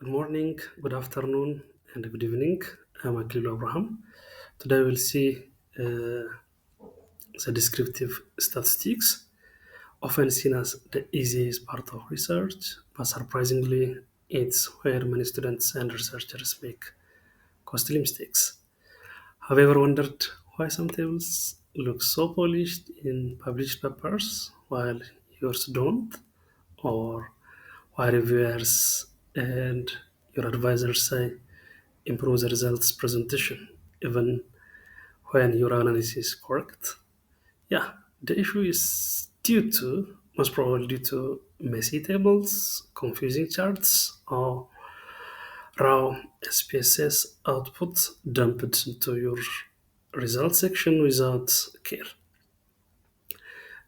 Good morning, good afternoon, and good evening. I'm Aklilu Abraham. Today we'll see the descriptive statistics, often seen as the easiest part of research, but surprisingly, it's where many students and researchers make costly mistakes. Have you ever wondered why some tables look so polished in published papers while yours don't? Or why reviewers and your advisors say improve the results presentation even when your analysis is correct? Yeah, the issue is due to most probably due to messy tables, confusing charts, or raw SPSS output dumped into your results section without care.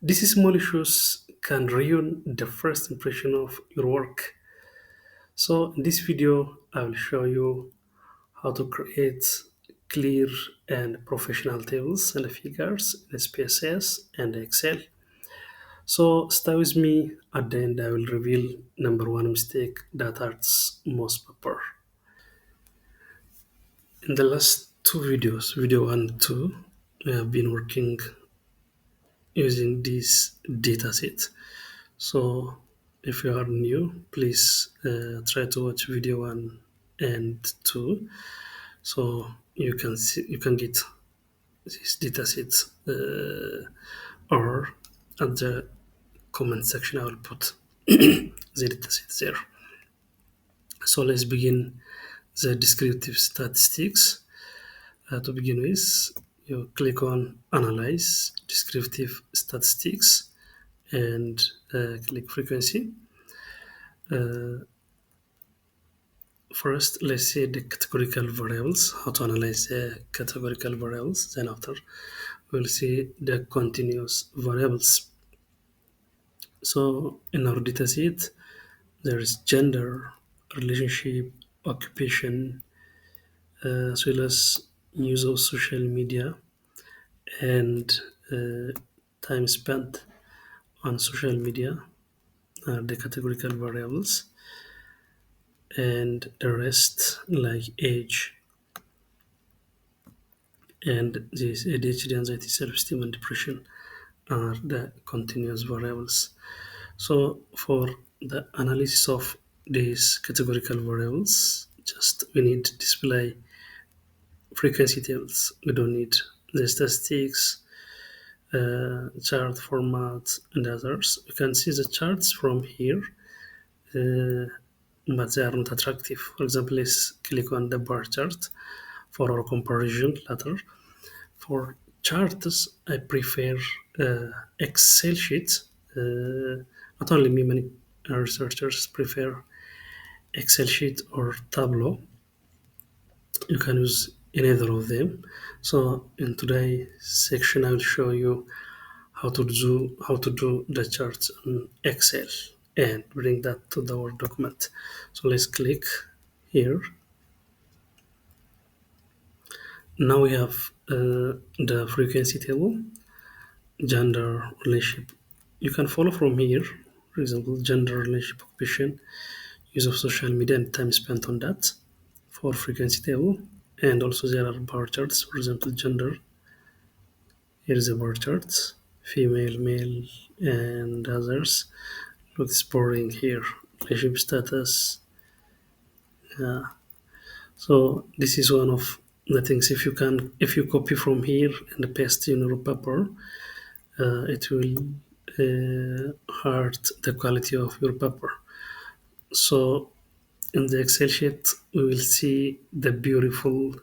These small issues can ruin the first impression of your work. So in this video, I will show you how to create clear and professional tables and figures in SPSS and Excel. So stay with me. At the end I will reveal number one mistake that hurts most paper. In the last two videos, video 1 and 2, we have been working using this dataset. So if you are new, please try to watch video 1 and 2 so you can get this dataset, or at the comment section I will put the dataset there. So let's begin the descriptive statistics. To begin with, you click on Analyze Descriptive Statistics and click Frequency. First, let's see the categorical variables, how to analyze the categorical variables. Then after, we'll see the continuous variables. So in our dataset, there is gender, relationship, occupation, as well as use of social media and uh, time spent on social media are the categorical variables, and the rest like age and this ADHD, anxiety, self-esteem, and depression are the continuous variables. So for the analysis of these categorical variables, just we need to display frequency tables. We don't need the statistics, chart format, and others. You can see the charts from here, but they are not attractive. For example, let's click on the bar chart for our comparison later. For charts, I prefer Excel sheets. Not only me, many researchers prefer Excel sheet or Tableau. You can use either of them. So in today's section, I will show you how to do the charts on Excel and bring that to the Word document. So let's click here. Now we have the frequency table, gender, relationship. You can follow from here. For example, gender, relationship, occupation, use of social media, and time spent on that for frequency table. And also there are bar charts. For example, gender. Here is a bar chart. Female, male, and others. Looks boring here. Relationship status. Yeah. So this is one of the things. If you copy from here and paste in your paper, it will hurt the quality of your paper. So in the Excel sheet, we will see the beautiful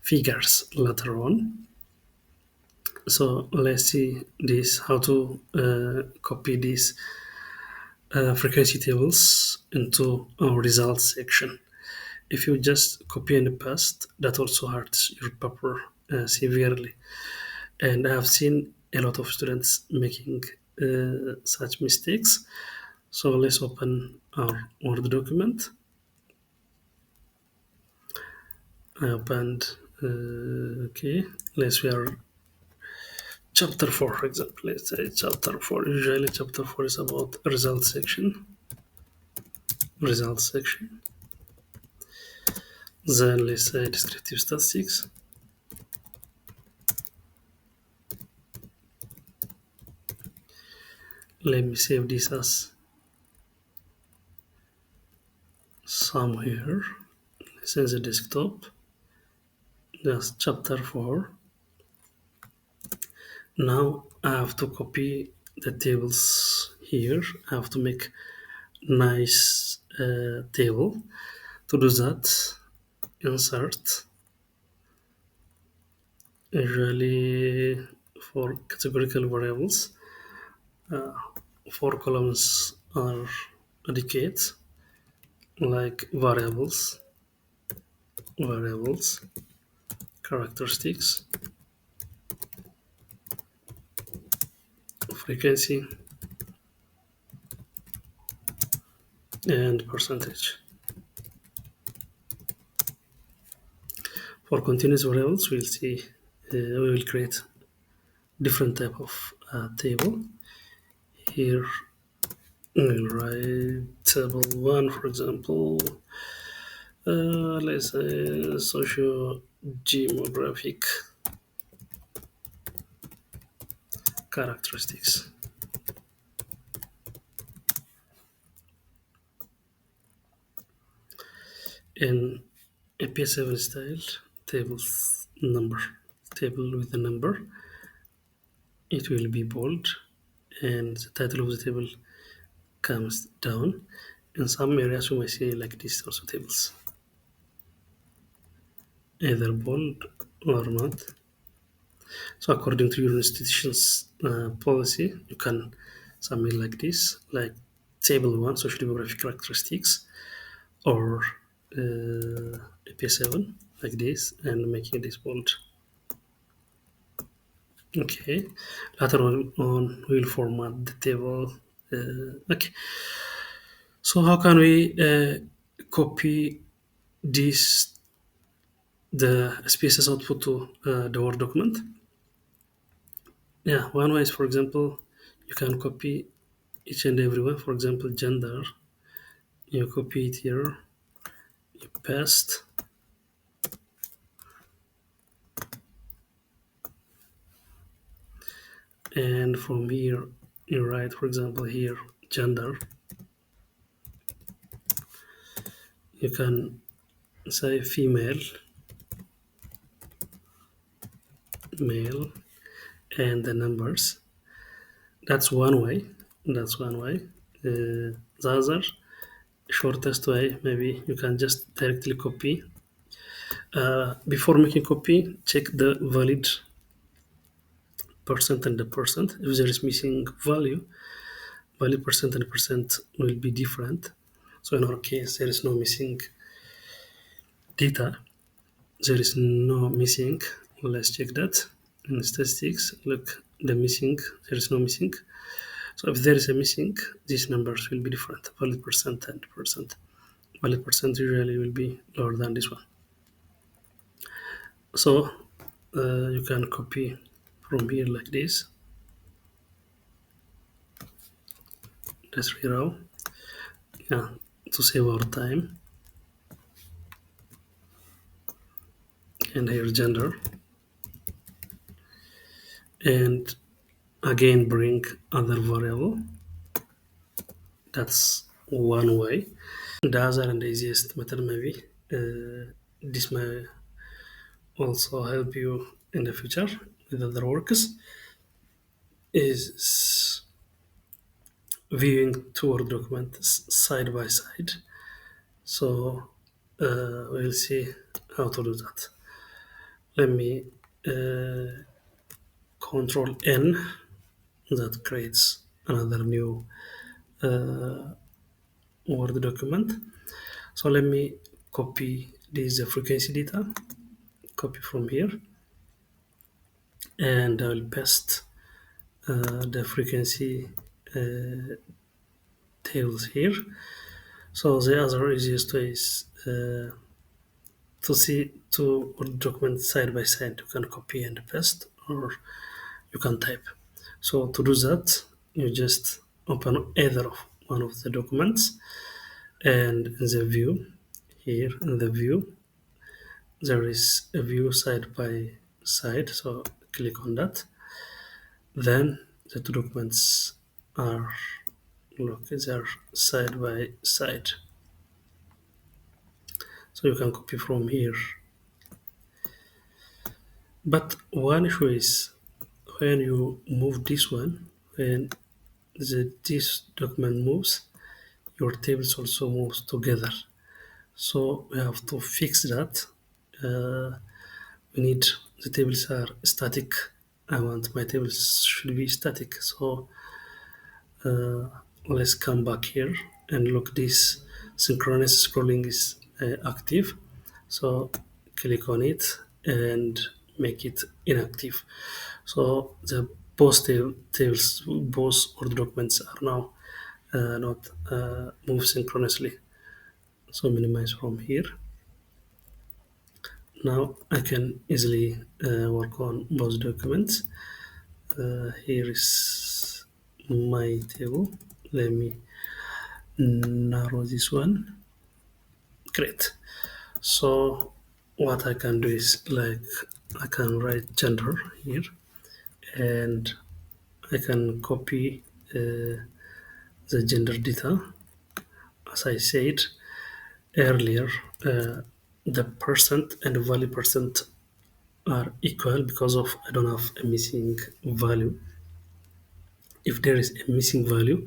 figures later on. So let's see this, how to copy these frequency tables into our results section. If you just copy and paste, that also hurts your paper severely. And I have seen a lot of students making such mistakes. So let's open our Word document. I opened, okay, let's we are chapter 4, for example. Let's say chapter 4. Usually chapter 4 is about results section. results section. Then let's say descriptive statistics. Let me save this as somewhere. Let's say the desktop. That's chapter 4. Now I have to copy the tables here. I have to make nice table. To do that, insert, usually for categorical variables, uh, 4 columns are adequate, like variables, characteristics, frequency, and percentage. For continuous variables, we'll see we will create different type of table. Here we'll write table 1, for example. Let's say socio-demographic characteristics. In SPSS style, tables number, table with a number, it will be bold, and the title of the table comes down. In some areas, you may see like this also tables, either bold or not. So according to your institution's policy, you can submit like this, like table 1, social demographic characteristics, or AP7 like this, and making this bold. Okay, later on we'll format the table. Okay, so how can we copy this the SPSS output to the Word document? Yeah, one way is, for example, you can copy each and every one. For example, gender, you copy it here, you paste, and from here you write, for example, here gender. You can say female, male, and the numbers. That's one way. That's one way. The other shortest way, maybe you can just directly copy. Before making copy, check the valid percent and the percent. If there is missing value, valid percent and percent will be different. So in our case, there is no missing data. There is no missing. Let's check that. In statistics, look, the missing, there is no missing. So if there is a missing, these numbers will be different. Valid percent and percent. Valid percent usually will be lower than this one. So you can copy from here like this. Let's reroute. Yeah, to save our time. And here gender. And again bring other variable. That's one way. The other and the easiest method maybe this may also help you in the future with other works is viewing two Word documents side by side. So we'll see how to do that. Let me control N, that creates another new Word document. So let me copy this frequency data, copy from here, and I'll paste the frequency tables here. So the other easiest way is to see two documents side by side. You can copy and paste, or you can type. So to do that, you just open either of one of the documents, And in the view, here in the view, there is a view side by side. So click on that. Then the two documents are look they're side by side. So you can copy from here. But one issue is when you move this one, when this document moves, your tables also moves together. So we have to fix that. Uh, we need the tables are static. I want my tables should be static. So uh, let's come back here and look. This synchronous scrolling is active. So click on it and make it inactive. So the tables, both Word documents are now not move synchronously. So minimize from here. Now I can easily work on both documents. Here is my table. Let me narrow this one. Great. So what I can do is like I can write gender here and I can copy the gender data. As I said earlier, the percent and the value percent are equal because of I don't have a missing value. If there is a missing value,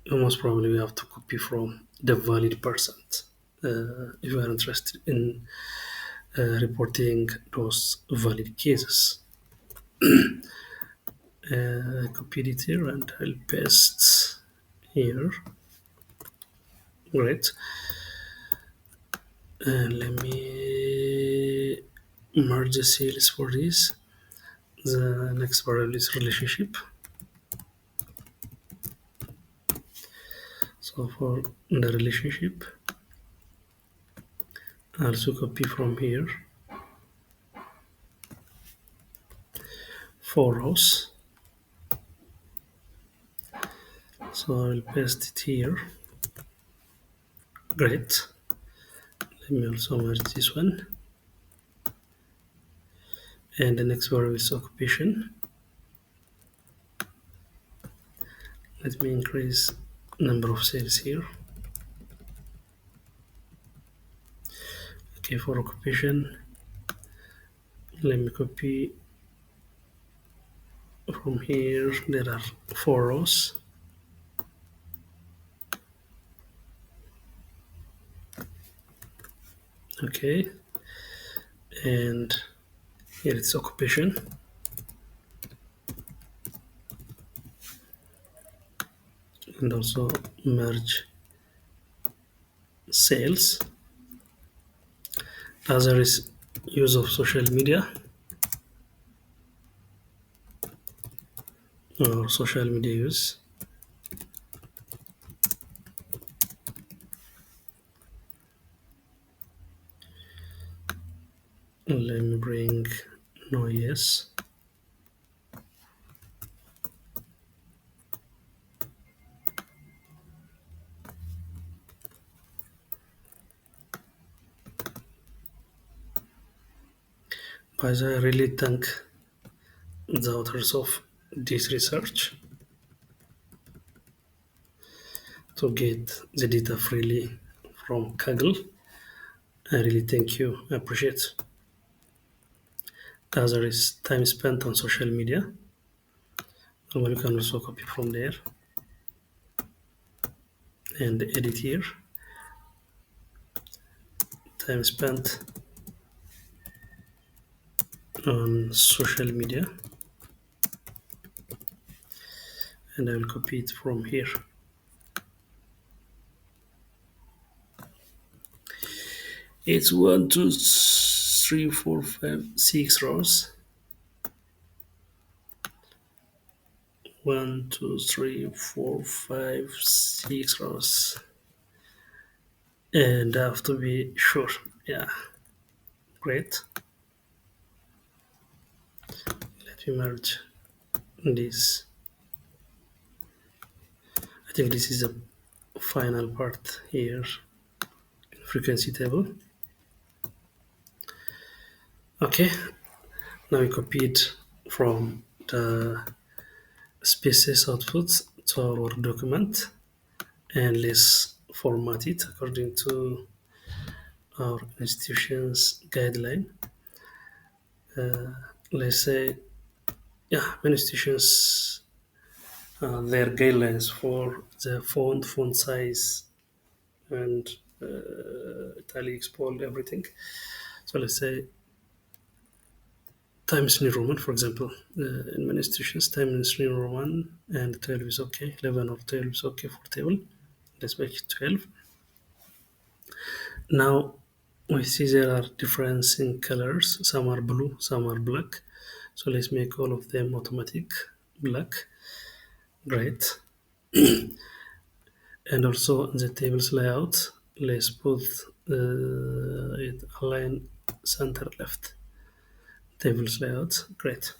most probably we have to copy from the valid percent. If you are interested in reporting those valid cases. I copied it here and I'll paste here. Great. And let me merge the cells for this. The next variable is relationship. So for the relationship, I also copy from here 4 rows. So I'll paste it here. Great. Let me also merge this one. And the next variable is occupation. Let me increase number of cells here. Okay, for occupation, let me copy from here. There are 4 rows. Okay, and here it's occupation. And also merge sales. Other is use of social media or social media use. Let me bring noise. By the way, I really thank the authors of this research to get the data freely from Kaggle. I really thank you. I appreciate. The other is time spent on social media. And you can also copy from there and edit here. Time spent on social media. And I will copy it from here. It's 1, 2, 3, 4, 5, 6 rows. 1, 2, 3, 4, 5, 6 rows. And I have to be sure. Yeah, great. Let me merge this. I think this is a final part here, frequency table. Okay, now we copy it from the SPSS output to our Word document, and let's format it according to our institution's guideline. Let's say, yeah, many institutions, their guidelines for the font size, and italics, bold, everything. So let's say Times New Roman, for example. In many institutions, Times New Roman and 12 is okay, 11 or 12 is okay for table. Let's make it 12. Now we see there are difference in colors. Some are blue, some are black. So let's make all of them automatic black. Great. And also the tables layout, let's put it align center left. Tables layout, great.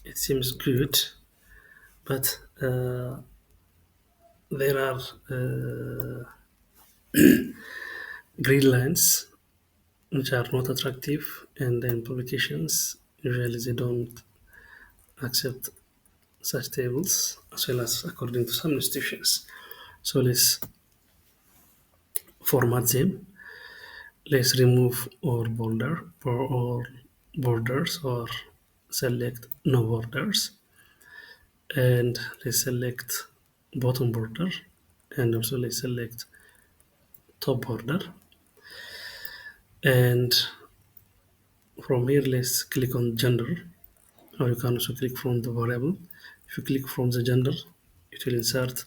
It seems good, but there are green lines which are not attractive, and then publications usually they don't accept such tables, as well as according to some institutions. So let's format them. Let's remove all border for all borders, or select no borders, and let's select bottom border, and also let's select top border. And from here let's click on gender, or you can also click from the variable. If you click from the gender, it will insert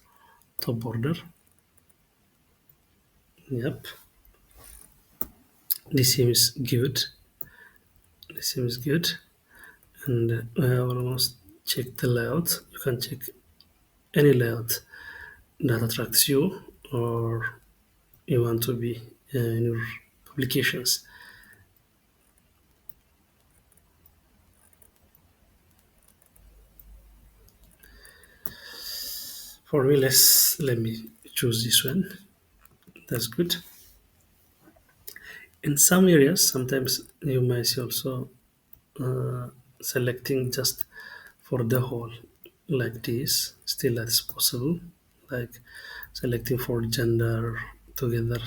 top border. Yep, this seems good. This seems good. And I almost check the layout. You can check any layout that attracts you, or you want to be in your publications. For me, let me choose this one. That's good. In some areas, sometimes you might see also uh, selecting just for the whole, like this. Still, that's possible. Like selecting for gender together,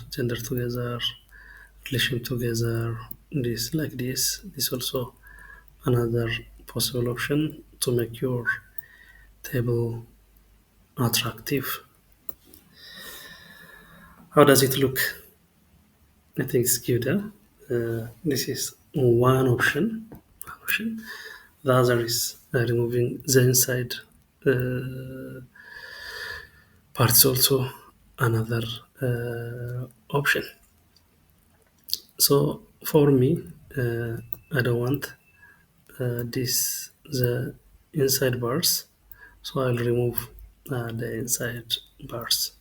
relation together. This like this. This also another possible option to make your table attractive. How does it look? I think it's good. Huh? This is one option. The other is removing the inside parts. Also another option. So for me, I don't want this the inside bars. So I'll remove the inside bars.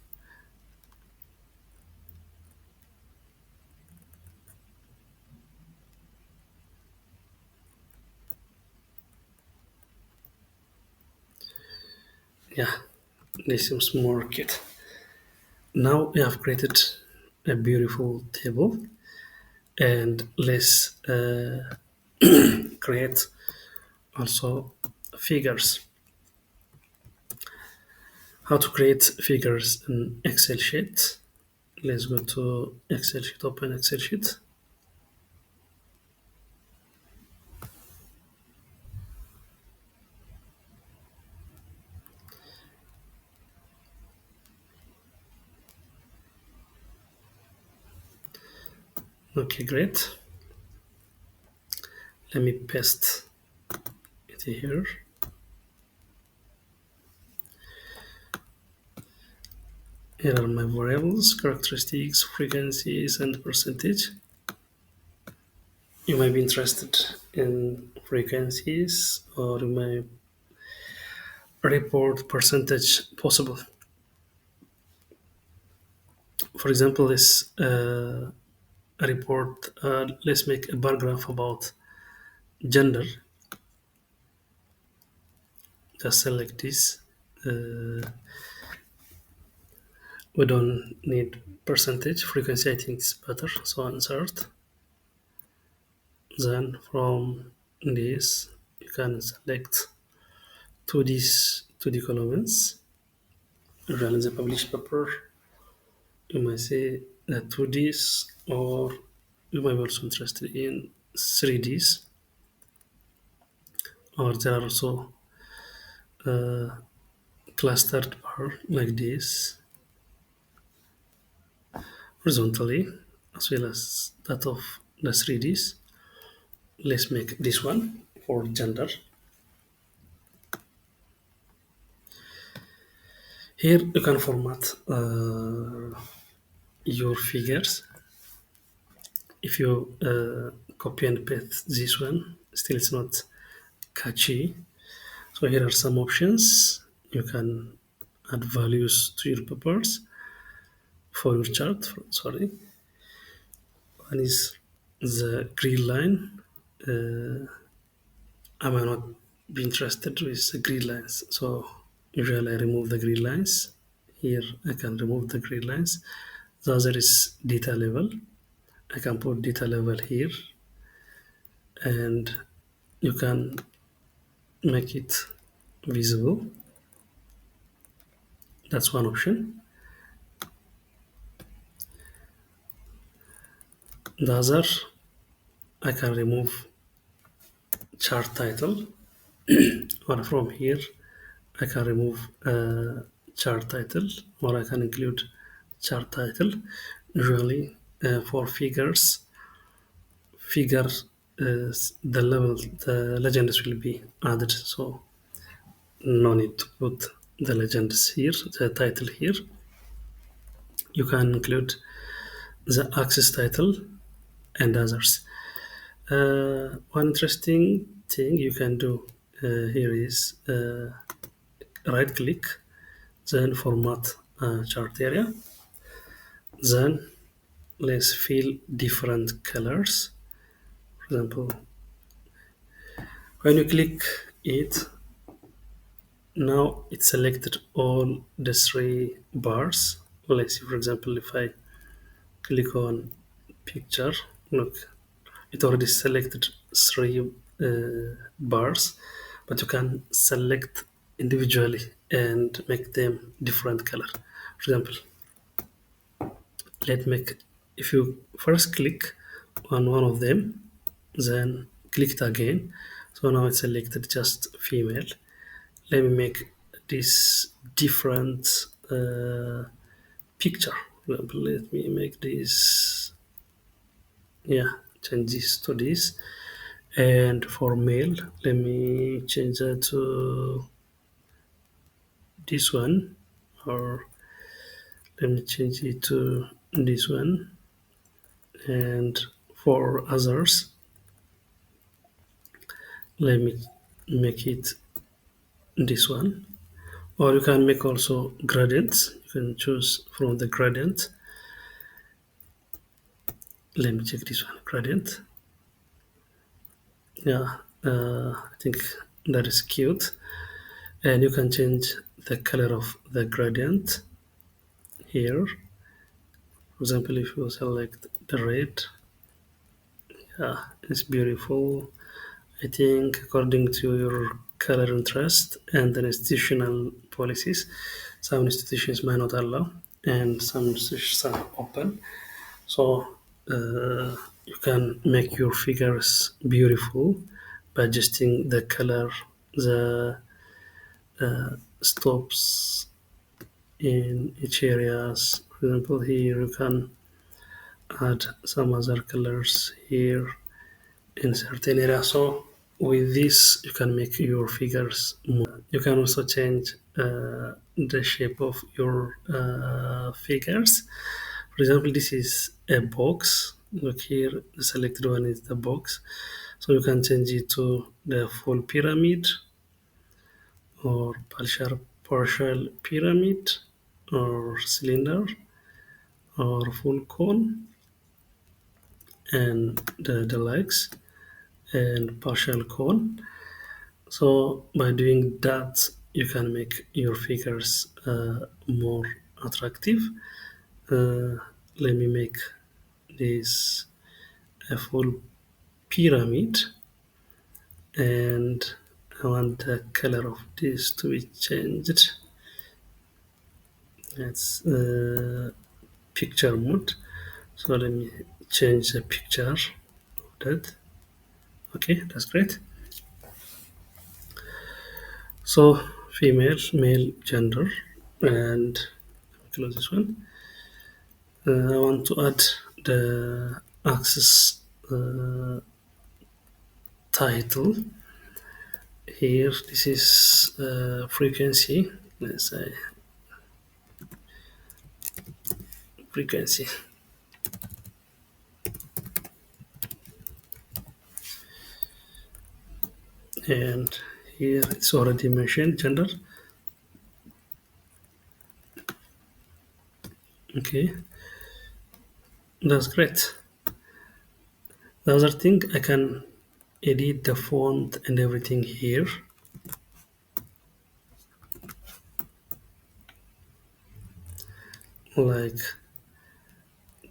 Yeah, this seems more cute. Now we have created a beautiful table, and let's create also figures. How to create figures in Excel sheet? Let's go to Excel sheet, open Excel sheet. Okay, great. Let me paste it here. Here are my variables, characteristics, frequencies, and percentage. You might be interested in frequencies, or you may report percentage possible. For example, this report, let's make a bar graph about gender. Just select this. We don't need percentage. Frequency, I think, is better. So insert. Then from this, you can select two D columns. Usually in the published paper, you might say that 2Ds, or you might be also interested in 3Ds, or there are also clustered bar like this horizontally, as well as that of the 3Ds. Let's make this one for gender. Here you can format your figures. If you copy and paste this one, still it's not catchy. So here are some options. You can add values to your papers for your chart. Sorry, one is the green line. I might not be interested with the grid lines. So usually I remove the grid lines. Here I can remove the grid lines. The other is data level. I can put data level here, and you can make it visible. That's one option. The other, I can remove chart title, or from here I can remove chart title, or I can include chart title. Usually for figure the level, the legends will be added, so no need to put the legends here, the title here. You can include the axis title and others. One interesting thing you can do here is right click, then format chart area, then let's fill different colors. For example, when you click it, now it selected all the three bars. Let's see, for example, if I click on picture, look, it already selected three bars, but you can select individually and make them different color. For example, let make, if you first click on one of them, then click it again. So now it's selected just female. Let me make this different picture. For example, let me make this, yeah, change this to this. And for male, let me change that to this one, or let me change it to this one. And for others, let me make it this one. Or you can make also gradients. You can choose from the gradient. Let me check this one, gradient. Yeah, I think that is cute. And you can change the color of the gradient here. For example, if you select the red, yeah, it's beautiful. I think according to your color interest and the institutional policies, some institutions might not allow, and some institutions are open. So you can make your figures beautiful by adjusting the color, the stops in each areas. For example, here you can add some other colors here in certain areas. So with this, you can make your figures more. You can also change the shape of your figures. For example, this is a box. Look here, the selected one is the box. So you can change it to the full pyramid, or partial pyramid, or cylinder, or full cone, and the legs, and partial cone. So by doing that, you can make your figures more attractive. Uh, Let me make this a full pyramid, and I want the color of this to be changed. That's picture mode. So let me change the picture of that. Okay, that's great. So female, male, gender, and close this one. I want to add the axis title here. This is frequency. Let's say frequency, and here it's already mentioned gender. Okay, that's great. The other thing, I can edit the font and everything here. Like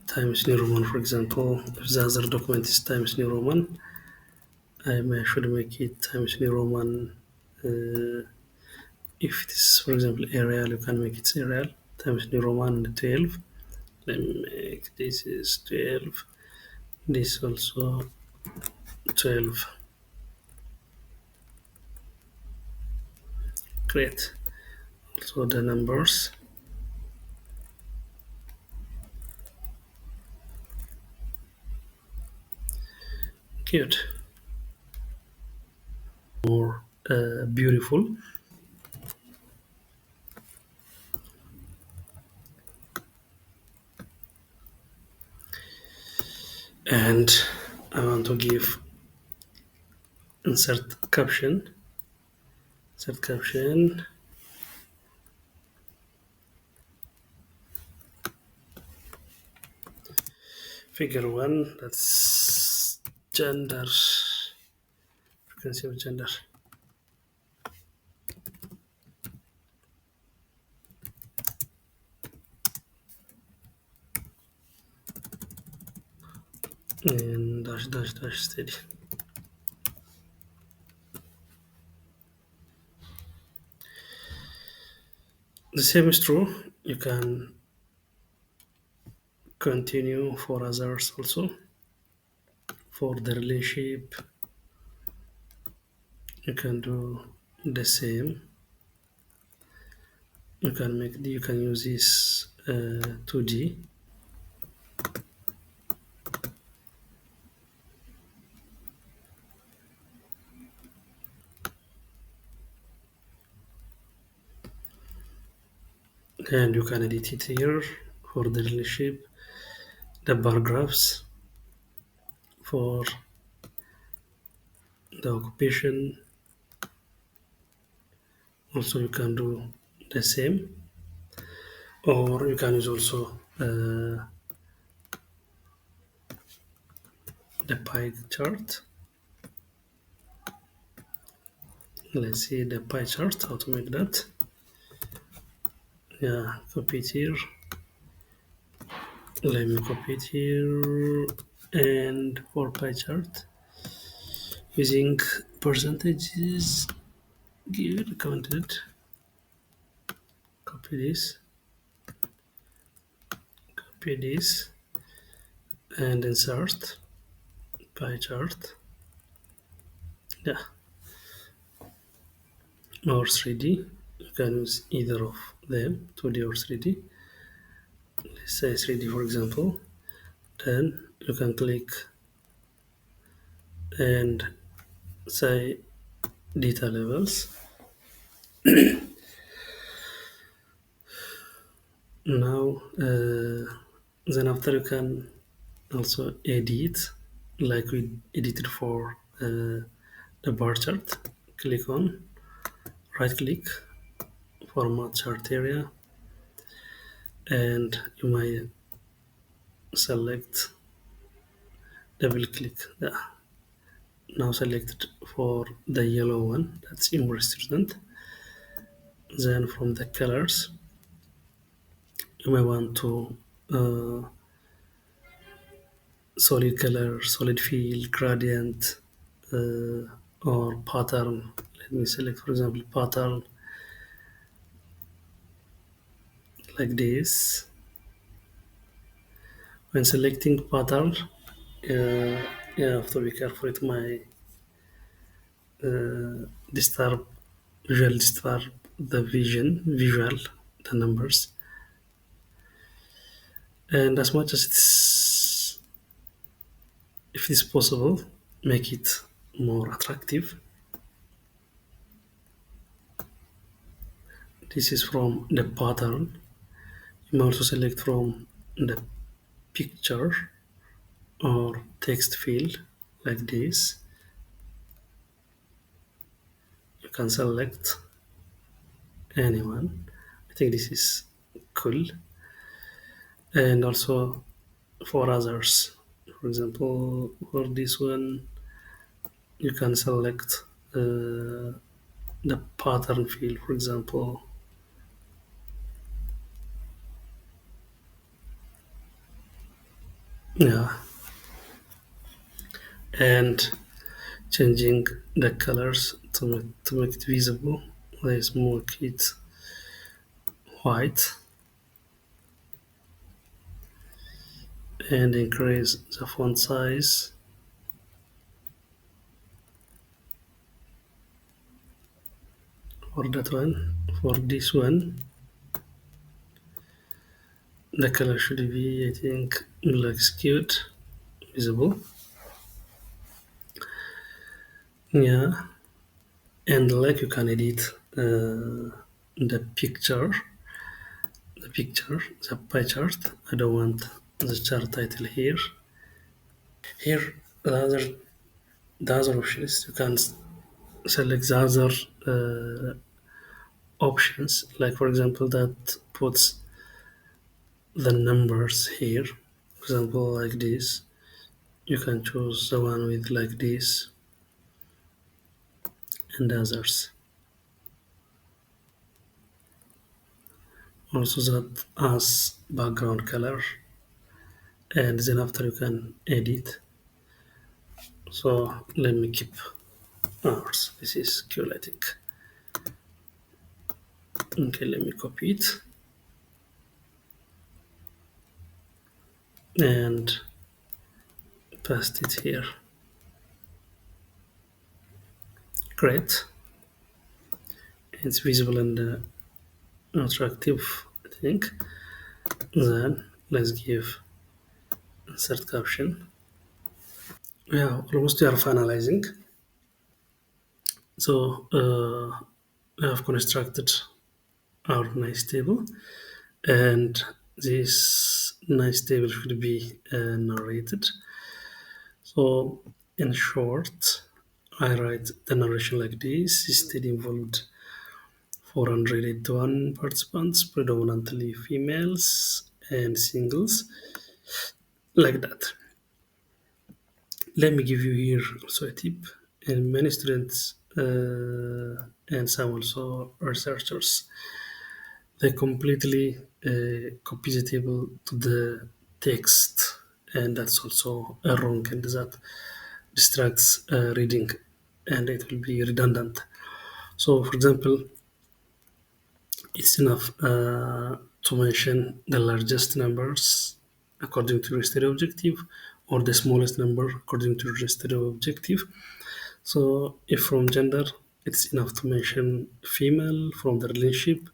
Times New Roman, for example. If the other document is Times New Roman, should make it Times New Roman. If it is, for example, Arial, you can make it Arial. Times New Roman 12. Let me make this is 12. This also 12. Great. Also the numbers. Good. More beautiful. And I want to give insert caption. Insert caption. Figure 1, that's gender. Frequency of gender. And dash dash dash steady. The same is true. You can continue for others also. For the relationship, you can do the same. You can use this 2D. And you can edit it here for the relationship, the bar graphs for the occupation. Also, you can do the same, or you can use also the pie chart. Let's see the pie chart, how to make that. Yeah, copy it here. Let me copy it here. And for pie chart, using percentages, give it counted. Copy this, and insert pie chart. Yeah, or 3D. You can use either of them, 2D or 3D. Let's say 3D for example. Then you can click and say data levels. Now, then after you can also edit like we edited for the bar chart. Click on, right click, format chart area, and you might select, double click. Yeah. Now select for the yellow one, that's image student. Then from the colors, You may want to uh, solid color, solid field, gradient, or pattern. Let me select, for example, pattern like this. When selecting pattern, you have to be careful with my disturb, disturb the visual, the numbers. And as much as it's, if it's possible, make it more attractive. This is from the pattern. You may also select from the picture or text field like this. You can select anyone. I think this is cool. And also for others, for example, for this one, you can select the pattern field, for example. Yeah, and changing the colors to make it visible. Let's make it white and increase the font size for that one. For this one, the color should be, I think, black skewed, visible. Yeah, and like you can edit the picture, the pie chart. I don't want the chart title here. Here, the other options you can select the other options, like for example, that puts the numbers here. For example, like this. You can choose the one with like this and others. Also that as background color, and then after you can edit. So let me keep ours. This is cool, I think. Okay, let me copy it and paste it here. Great. It's visible and attractive, I think. Then let's give insert caption. Yeah, almost we are finalizing. So I have constructed our nice table, and this nice table should be narrated. So in short, I write the narration like this. Study involved 481 participants, predominantly females and singles, like that. Let me give you here also a tip. And many students and some also researchers, they completely copy the table to the text, and that's also a wrong, and that distracts reading, and it will be redundant. So, for example, it's enough to mention the largest numbers according to your study objective, or the smallest number according to your study objective. So, if from gender, it's enough to mention female. From the relationship,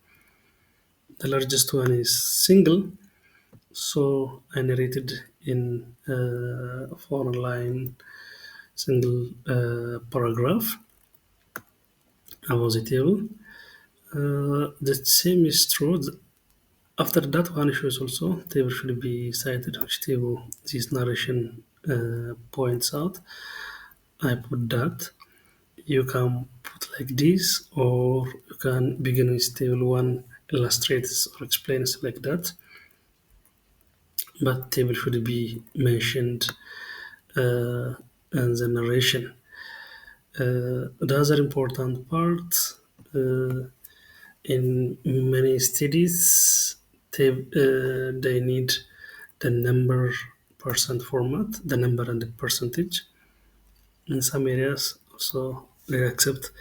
the largest one is single. So, I narrated in a four line single paragraph about the table. The same is true. After that one issue is also table should be cited, which table this narration points out. I put that. You can put like this, or you can begin with table one, illustrates or explains like that. But table should be mentioned in the narration. The other important part uh, in many studies, they need the number percent format, the number and the percentage. In some areas, also they accept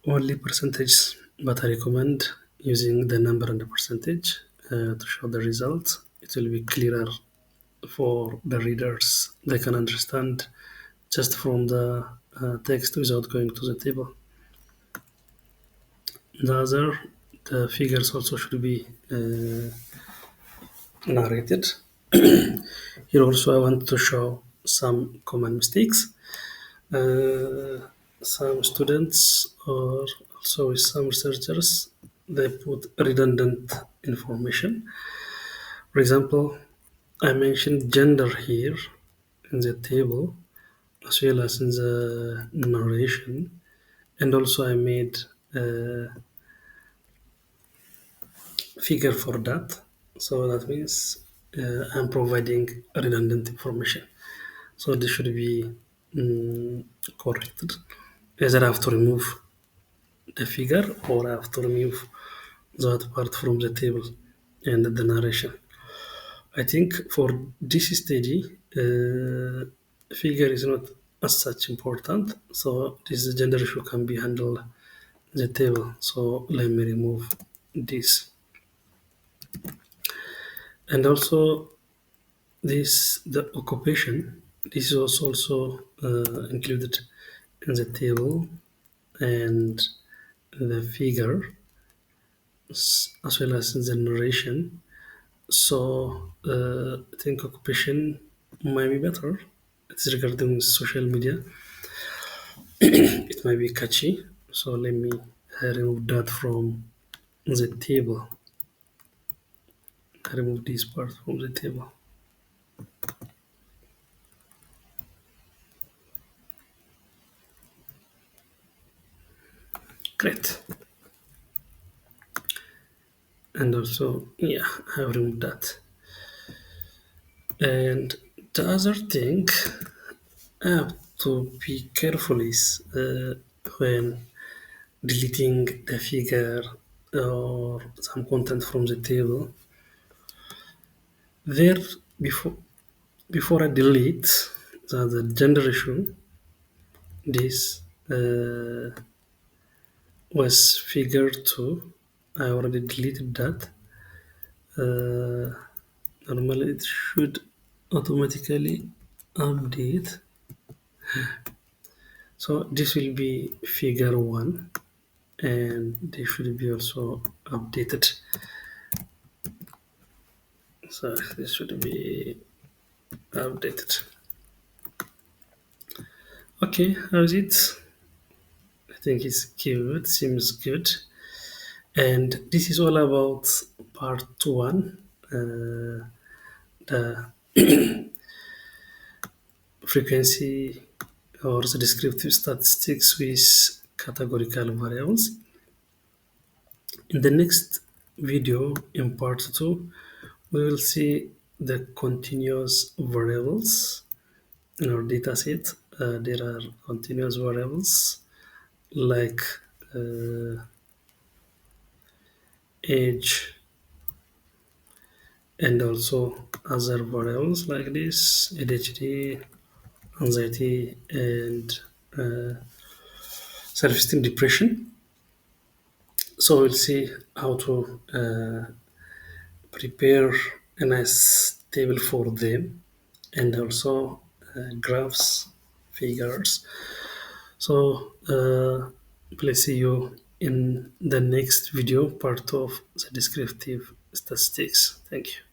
only percentage, but I recommend using the number and the percentage to show the results. It will be clearer for the readers. They can understand just from the text without going to the table. The figures also should be narrated. Here also I want to show some common mistakes. Uh, some students or also with some researchers, they put redundant information. For example, I mentioned gender here in the table as well as in the narration, and also I made a figure for that. So that means I'm providing redundant information. So this should be corrected. Either I have to remove the figure or I have to remove that part from the table and the narration. I think for this study, figure is not as such important. So this gender issue can be handled in the table. So let me remove this. And also the occupation. This is also included in the table and the figure as well as in the narration. So I think occupation might be better. It's regarding social media. It might be catchy. So let me remove that from the table. I remove this part from the table. Great. And also, yeah, I have removed that. And the other thing I have to be careful is when deleting the figure or some content from the table. There, before I delete the gender issue, this was figure 2. I already deleted that. Uh, Normally, it should automatically update. So this will be figure 1 and they should be also updated. So this should be updated. Okay, how's it? I think it's good, seems good. And this is all about part 1, the frequency or the descriptive statistics with categorical variables. In the next video, in part 2, we will see the continuous variables in our dataset. There are continuous variables like age and also other variables like this, ADHD, anxiety, and self-esteem depression. So we'll see how to prepare a nice table for them and also graphs, figures. So please see you in the next video, part of the descriptive statistics. Thank you.